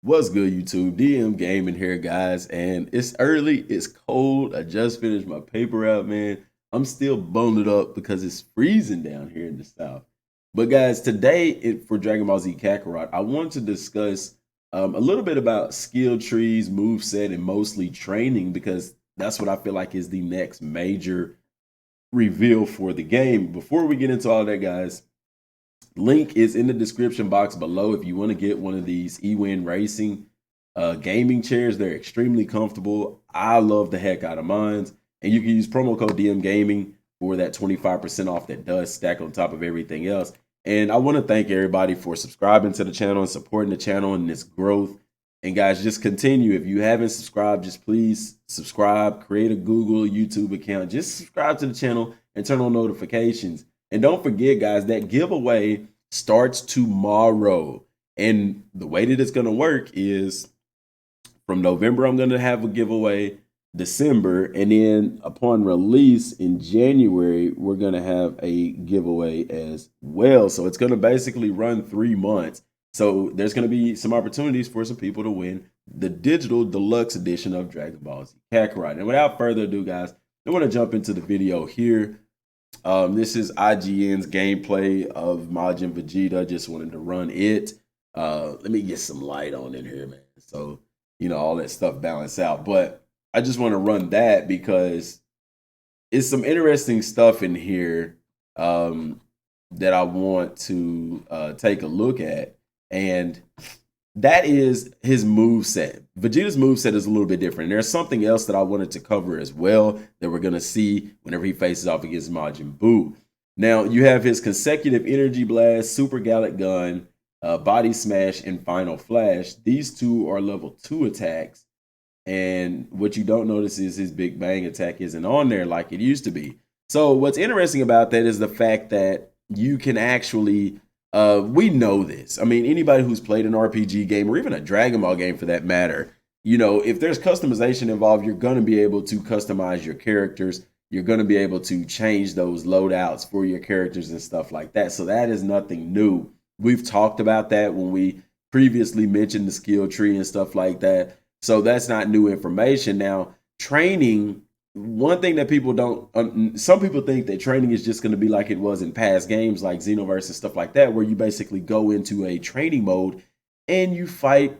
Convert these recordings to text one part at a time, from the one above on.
What's good, YouTube? Dmgaming here, guys, and it's early, it's cold. I just finished my paper out, man. I'm still bundled up because it's freezing down here in the south. But guys, today for Dragon Ball Z Kakarot, I want to discuss a little bit about skill trees, move set, and mostly training because that's what I feel like is the next major reveal for the game. Before we get into all that, guys, link is in the description box below if you want to get one of these eWin Racing gaming chairs. They're extremely comfortable. I love the heck out of mine. And you can use promo code DMGaming for that 25% off that does stack on top of everything else. And I want to thank everybody for subscribing to the channel and supporting the channel and its growth. And guys, just continue. If you haven't subscribed, just please subscribe, create a Google, YouTube account. Just subscribe to the channel and turn on notifications. And don't forget, guys, that giveaway starts tomorrow. And the way that it's going to work is from November, I'm going to have a giveaway, December, and then upon release in January, we're going to have a giveaway as well. So it's going to basically run 3 months. So there's going to be some opportunities for some people to win the digital deluxe edition of Dragon Ball Z Kakarot. And without further ado, guys, I want to jump into the video here. This is IGN's gameplay of Majin Vegeta. Just wanted to run it. Let me get some light on in here, man. So, all that stuff balance out. But I just want to run that because it's some interesting stuff in here that I want to take a look at. And that is his move set. Vegeta's move set is a little bit different. There's something else that I wanted to cover as well that we're going to see whenever he faces off against Majin Buu. Now, you have his consecutive energy blast, super Gallic gun, body smash, and final flash. These two are level 2 attacks. And what you don't notice is his big bang attack isn't on there like it used to be. So what's interesting about that is the fact that you can actually we know this. I mean, anybody who's played an RPG game or even a Dragon Ball game for that matter, if there's customization involved, you're going to be able to customize your characters. You're going to be able to change those loadouts for your characters and stuff like that. So that is nothing new. We've talked about that when we previously mentioned the skill tree and stuff like that. So that's not new information. Now, training, one thing that people don't, some people think that training is just going to be like it was in past games like Xenoverse and stuff like that, where you basically go into a training mode and you fight,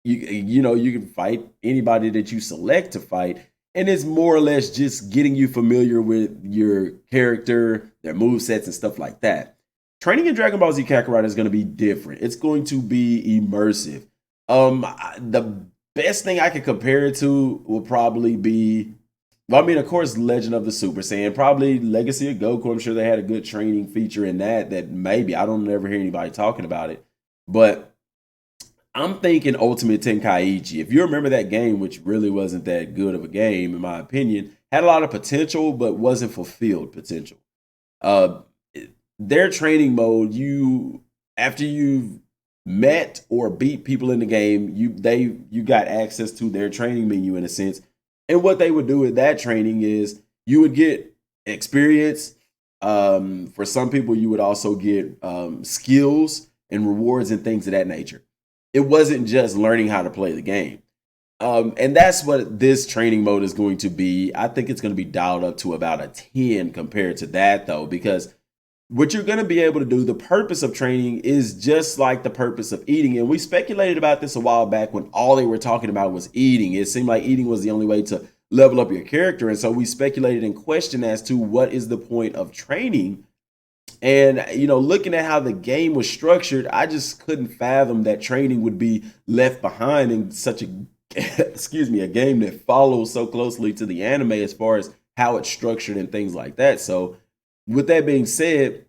you can fight anybody that you select to fight. And it's more or less just getting you familiar with your character, their movesets and stuff like that. Training in Dragon Ball Z Kakarot is going to be different. It's going to be immersive. The best thing I could compare it to will probably be, of course, Legend of the Super Saiyan, probably Legacy of Goku. I'm sure they had a good training feature in that maybe, I don't ever hear anybody talking about it. But I'm thinking Ultimate Tenkaichi. If you remember that game, which really wasn't that good of a game, in my opinion, had a lot of potential, but wasn't fulfilled potential. Their training mode, after you've met or beat people in the game, you got access to their training menu in a sense. And what they would do with that training is you would get experience. For some people, you would also get skills and rewards and things of that nature. It wasn't just learning how to play the game. And that's what this training mode is going to be. I think it's going to be dialed up to about a 10 compared to that, though, because what you're going to be able to do, the purpose of training is just like the purpose of eating. And we speculated about this a while back when all they were talking about was eating. It seemed like eating was the only way to level up your character. And so we speculated and questioned as to what is the point of training. And, looking at how the game was structured, I just couldn't fathom that training would be left behind in such a, a game that follows so closely to the anime as far as how it's structured and things like that. So with that being said,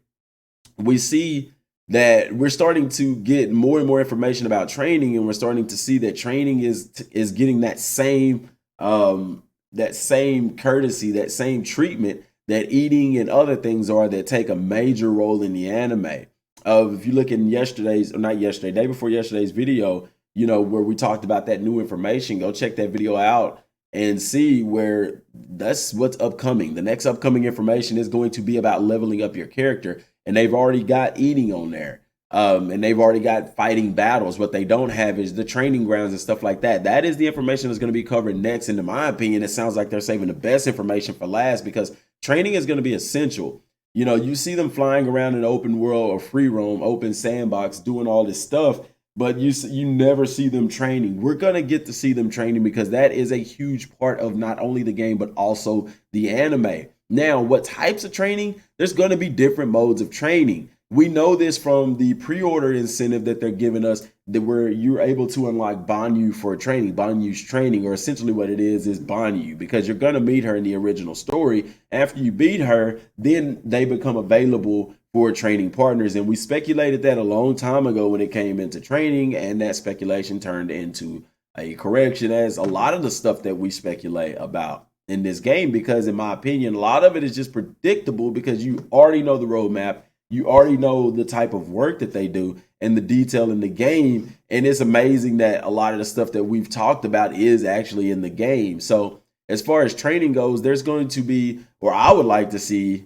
we see that we're starting to get more and more information about training, and we're starting to see that training is getting that same courtesy, that same treatment that eating and other things are that take a major role in the anime. If you look in day before yesterday's video, where we talked about that new information, go check that video out and see where that's what's upcoming. The next upcoming information is going to be about leveling up your character, and they've already got eating on there. And they've already got fighting battles. What they don't have is the training grounds and stuff like that. That is the information that's going to be covered next. And in my opinion, it sounds like they're saving the best information for last, because training is going to be essential. You know, you see them flying around in open world or free roam, open sandbox, doing all this stuff, but you never see them training. We're going to get to see them training, because that is a huge part of not only the game, but also the anime. Now, what types of training? There's going to be different modes of training. We know this from the pre-order incentive that they're giving us, that where you're able to unlock Banyu for training, Banyu's training, or essentially what it is Banyu, because you're going to meet her in the original story. After you beat her, then they become available for training partners. And we speculated that a long time ago when it came into training, and that speculation turned into a correction, as a lot of the stuff that we speculate about in this game, because in my opinion, a lot of it is just predictable, because you already know the roadmap. You already know the type of work that they do and the detail in the game. And it's amazing that a lot of the stuff that we've talked about is actually in the game. So as far as training goes, there's going to be, or I would like to see,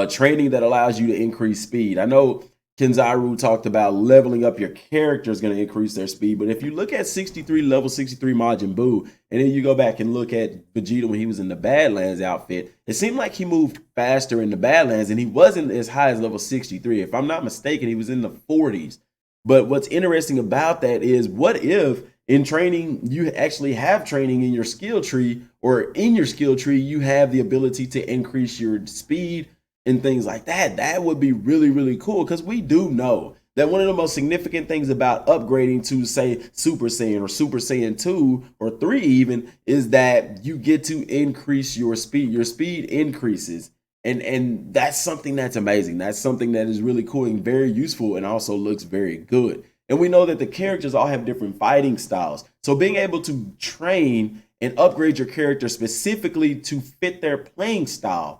training that allows you to increase speed. I know Kenzaru talked about leveling up your character is going to increase their speed, but if you look at level 63 Majin Buu, and then you go back and look at Vegeta when he was in the Badlands outfit, it seemed like he moved faster in the Badlands, and he wasn't as high as level 63. If I'm not mistaken, he was in the 40s. But what's interesting about that is, what if in training you actually have training in your skill tree, or in your skill tree you have the ability to increase your speed and things like that? That would be really, really cool, because we do know that one of the most significant things about upgrading to, say, Super Saiyan or Super Saiyan 2 or 3 even, is that you get to increase your speed. Your speed increases. And that's something that's amazing. That's something that is really cool and very useful, and also looks very good. And we know that the characters all have different fighting styles. So being able to train and upgrade your character specifically to fit their playing style,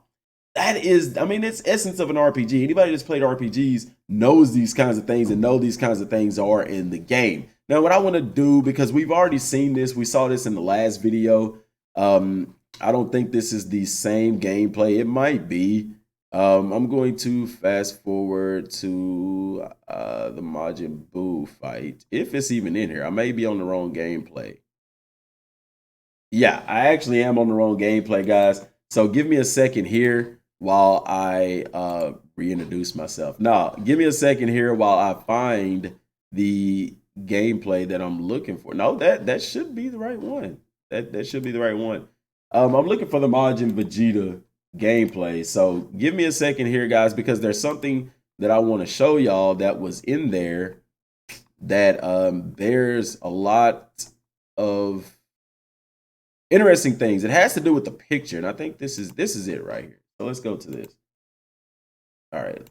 that is, I mean, it's essence of an RPG. Anybody that's played RPGs knows these kinds of things, and know these kinds of things are in the game. Now, what I want to do, because we've already seen this, we saw this in the last video. I don't think this is the same gameplay. It might be. I'm going to fast forward to the Majin Buu fight, if it's even in here. I may be on the wrong gameplay. Yeah, I actually am on the wrong gameplay, guys. So give me a second here while I reintroduce myself. Now, give me a second here while I find the gameplay that I'm looking for. No, that should be the right one. That should be the right one. I'm looking for the Majin Vegeta gameplay. So give me a second here, guys, because there's something that I want to show y'all that was in there, that there's a lot of interesting things. It has to do with the picture, and I think this is it right here. So let's go to this. All right.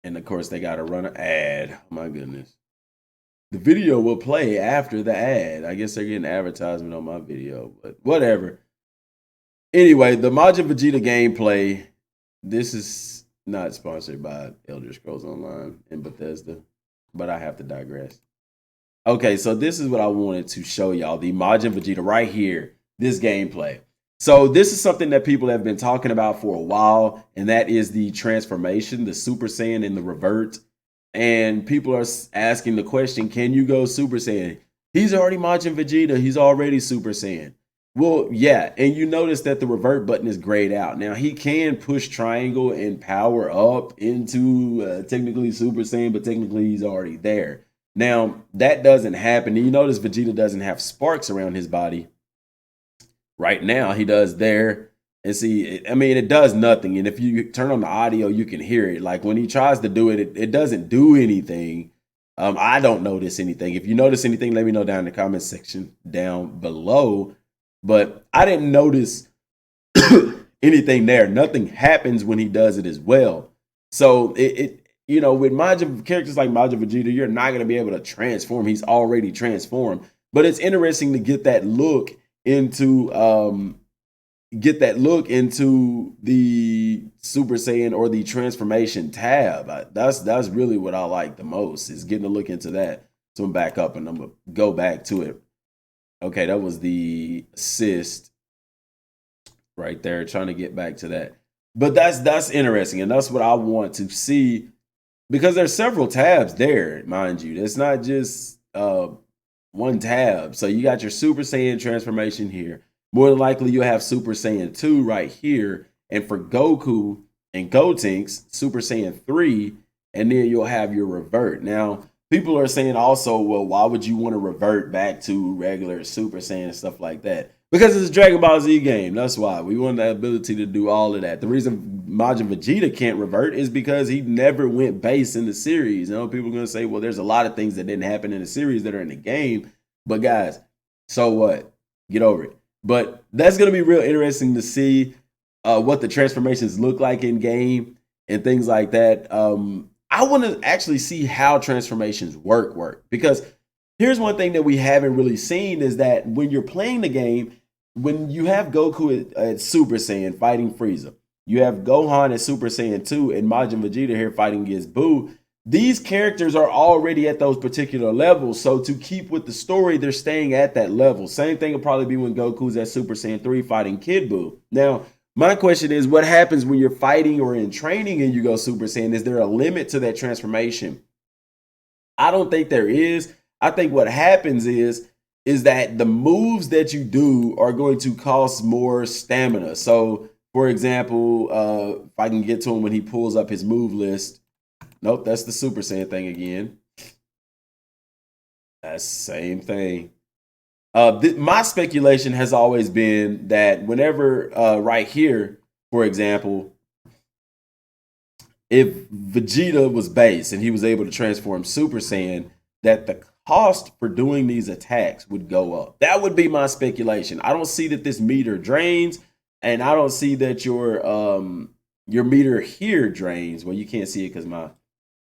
And of course, they got to run an ad. Oh, my goodness. The video will play after the ad. I guess they're getting advertisement on my video, but whatever. Anyway, the Majin Vegeta gameplay. This is not sponsored by Elder Scrolls Online and Bethesda, but I have to digress. Okay, so this is what I wanted to show y'all. The Majin Vegeta right here, this gameplay. So this is something that people have been talking about for a while, and that is the transformation, the Super Saiyan and the revert. And people are asking the question, can you go Super Saiyan? He's already Majin Vegeta. He's already Super Saiyan. Well, yeah, and you notice that the revert button is grayed out. Now, he can push triangle and power up into technically Super Saiyan, but technically he's already there. Now, that doesn't happen. And you notice Vegeta doesn't have sparks around his body. Right now, he does there. And see, I mean, it does nothing. And if you turn on the audio, you can hear it. Like when he tries to do it, it doesn't do anything. I don't notice anything. If you notice anything, let me know down in the comment section down below. But I didn't notice anything there. Nothing happens when he does it as well. So you know, with characters like Majin Vegeta, you're not going to be able to transform. He's already transformed. But it's interesting to get that look into the Super Saiyan or the transformation tab. That's really what I like the most, is getting a look into that. So I'm back up and I'm gonna go back to it. Okay, that was the assist right there, trying to get back to that. But that's interesting, and that's what I want to see because there's several tabs there, mind you. It's not just one tab. So you got your Super Saiyan transformation here. More than likely, you'll have Super Saiyan 2 right here. And for Goku and Gotenks, Super Saiyan 3, and then you'll have your revert. Now, people are saying also, well, why would you want to revert back to regular Super Saiyan and stuff like that? Because it's a Dragon Ball Z game. That's why. We want the ability to do all of that. The reason Majin Vegeta can't revert is because he never went base in the series. You know, people are going to say, well, there's a lot of things that didn't happen in the series that are in the game. But guys, so what? Get over it. But that's going to be real interesting to see what the transformations look like in game and things like that. I want to actually see how transformations work. Because here's one thing that we haven't really seen is that when you're playing the game, when you have Goku at Super Saiyan fighting Frieza, you have Gohan at Super Saiyan 2 and Majin Vegeta here fighting against Buu. These characters are already at those particular levels. So to keep with the story, they're staying at that level. Same thing will probably be when Goku's at Super Saiyan 3 fighting Kid Buu. Now, my question is, what happens when you're fighting or in training and you go Super Saiyan? Is there a limit to that transformation? I don't think there is. I think what happens is that the moves that you do are going to cost more stamina. So, for example, if I can get to him when he pulls up his move list. Nope, that's the Super Saiyan thing again. That's the same thing. My speculation has always been that whenever right here, for example, if Vegeta was base and he was able to transform Super Saiyan, that the cost for doing these attacks would go up. That would be my speculation. I don't see that this meter drains, and I don't see that your meter here drains. Well, you can't see it because my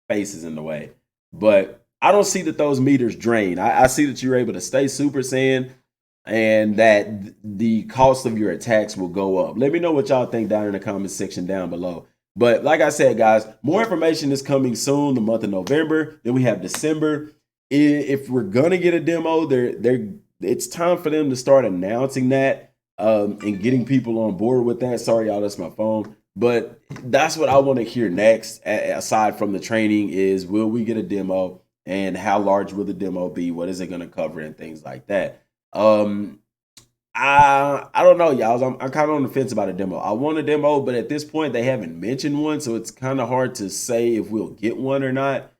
face is in the way, but I don't see that those meters drain. I see that you're able to stay Super Saiyan and that the cost of your attacks will go up. Let me know what y'all think down in the comment section down below. But like I said, guys, more information is coming soon, the month of November. Then we have December. If we're going to get a demo, it's time for them to start announcing that and getting people on board with that. Sorry, y'all, that's my phone. But that's what I want to hear next, aside from the training, is will we get a demo and how large will the demo be? What is it going to cover and things like that? I don't know, y'all. I'm kind of on the fence about a demo. I want a demo, but at this point, they haven't mentioned one, so it's kind of hard to say if we'll get one or not.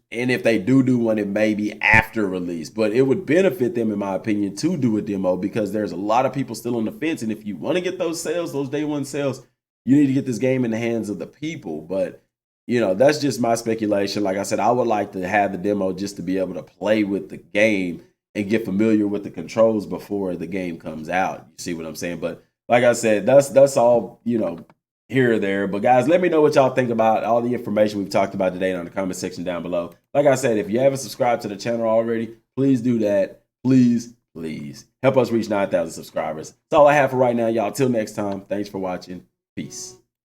And if they do one, it may be after release. But it would benefit them, in my opinion, to do a demo because there's a lot of people still on the fence. And if you want to get those sales, those day one sales, you need to get this game in the hands of the people. But, you know, that's just my speculation. Like I said, I would like to have the demo just to be able to play with the game and get familiar with the controls before the game comes out. You see what I'm saying? But like I said, that's all, you know, here or there. But guys, let me know what y'all think about all the information we've talked about today in the comment section down below. Like I said, if you haven't subscribed to the channel already, please do that. Please help us reach 9,000 subscribers. That's all I have for right now, y'all. Till next time, thanks for watching. Peace.